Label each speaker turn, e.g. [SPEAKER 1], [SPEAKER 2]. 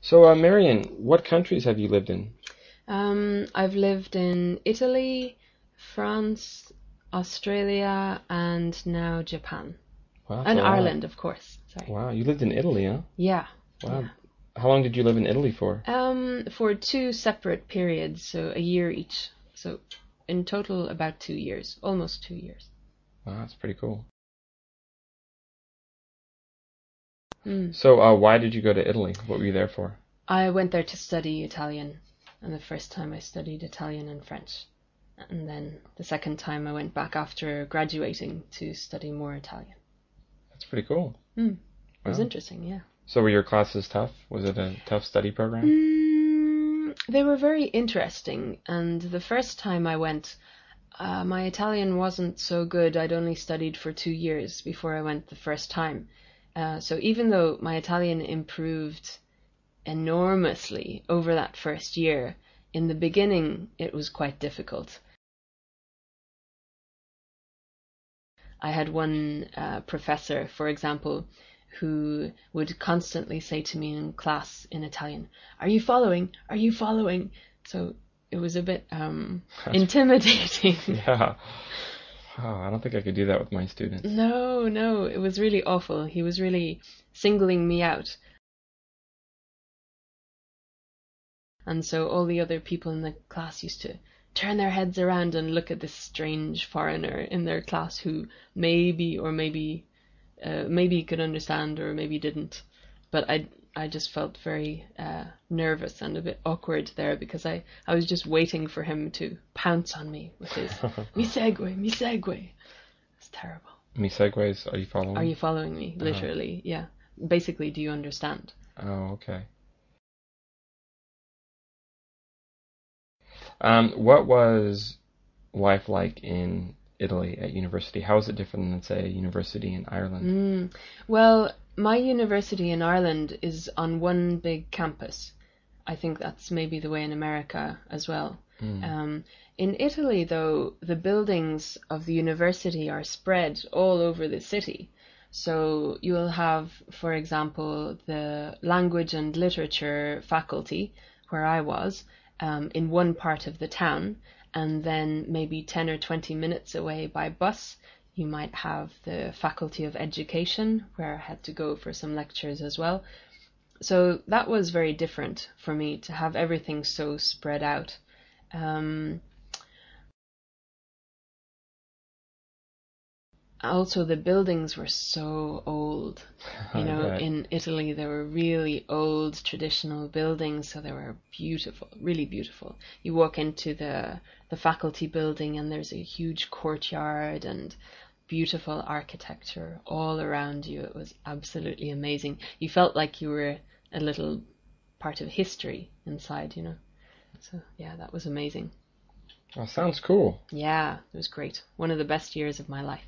[SPEAKER 1] So, Marion, what countries have you lived in?
[SPEAKER 2] I've lived in Italy, France, Australia, and now Japan.
[SPEAKER 1] Wow, that's
[SPEAKER 2] And
[SPEAKER 1] a lot.
[SPEAKER 2] Ireland, of course. Sorry.
[SPEAKER 1] Wow, you lived in Italy, huh?
[SPEAKER 2] Yeah,
[SPEAKER 1] Wow.
[SPEAKER 2] yeah.
[SPEAKER 1] How long did you live in Italy for?
[SPEAKER 2] For two separate periods, so a year each. So in total, about 2 years, almost 2 years.
[SPEAKER 1] Wow, that's pretty cool.
[SPEAKER 2] Mm.
[SPEAKER 1] So, why did you go to Italy? What were you there for?
[SPEAKER 2] I went there to study Italian, and the first time I studied Italian and French. And then the second time I went back after graduating to study more Italian.
[SPEAKER 1] That's pretty cool.
[SPEAKER 2] Mm. It was
[SPEAKER 1] Wow.
[SPEAKER 2] interesting, yeah.
[SPEAKER 1] So, were your classes tough? Was it a tough study program?
[SPEAKER 2] They were very interesting, and the first time I went, my Italian wasn't so good. I'd only studied for 2 years before I went the first time. So even though my Italian improved enormously over that first year, in the beginning it was quite difficult. I had one professor, for example, who would constantly say to me in class in Italian, "Are you following? Are you following?" So it was a bit intimidating.
[SPEAKER 1] Yeah. Oh, I don't think I could do that with my students.
[SPEAKER 2] No, no, it was really awful. He was really singling me out. And so all the other people in the class used to turn their heads around and look at this strange foreigner in their class who maybe could understand or maybe didn't. But I just felt very nervous and a bit awkward there because I was just waiting for him to pounce on me with his mi segue, mi segue. It's terrible.
[SPEAKER 1] Me segues, are you
[SPEAKER 2] Are
[SPEAKER 1] following?
[SPEAKER 2] you following me?
[SPEAKER 1] Uh,
[SPEAKER 2] Literally, yeah. Basically, do you understand?
[SPEAKER 1] oh, okay. What was life like in Italy at university? How is it different than, say, a university in Ireland?
[SPEAKER 2] Well, my university in Ireland is on one big campus. I think that's maybe the way in America as well.
[SPEAKER 1] Mm.
[SPEAKER 2] In Italy, though, the buildings of the university are spread all over the city. So you'll have, for example, the language and literature faculty, where I was, in one part of the town, and then maybe 10 or 20 minutes away by bus, you might have the Faculty of Education, where I had to go for some lectures as well. So that was very different for me to have everything so spread out. Um, Also, the buildings were so old. You
[SPEAKER 1] I
[SPEAKER 2] know,
[SPEAKER 1] bet.
[SPEAKER 2] in Italy, there were really old traditional buildings, so they were beautiful, really beautiful. You walk into the faculty building, and there's a huge courtyard and beautiful architecture all around you. It was absolutely amazing. You felt like you were a little part of history inside, you know. So, yeah, that was amazing.
[SPEAKER 1] Oh, sounds cool.
[SPEAKER 2] Yeah, it was great. One of the best years of my life.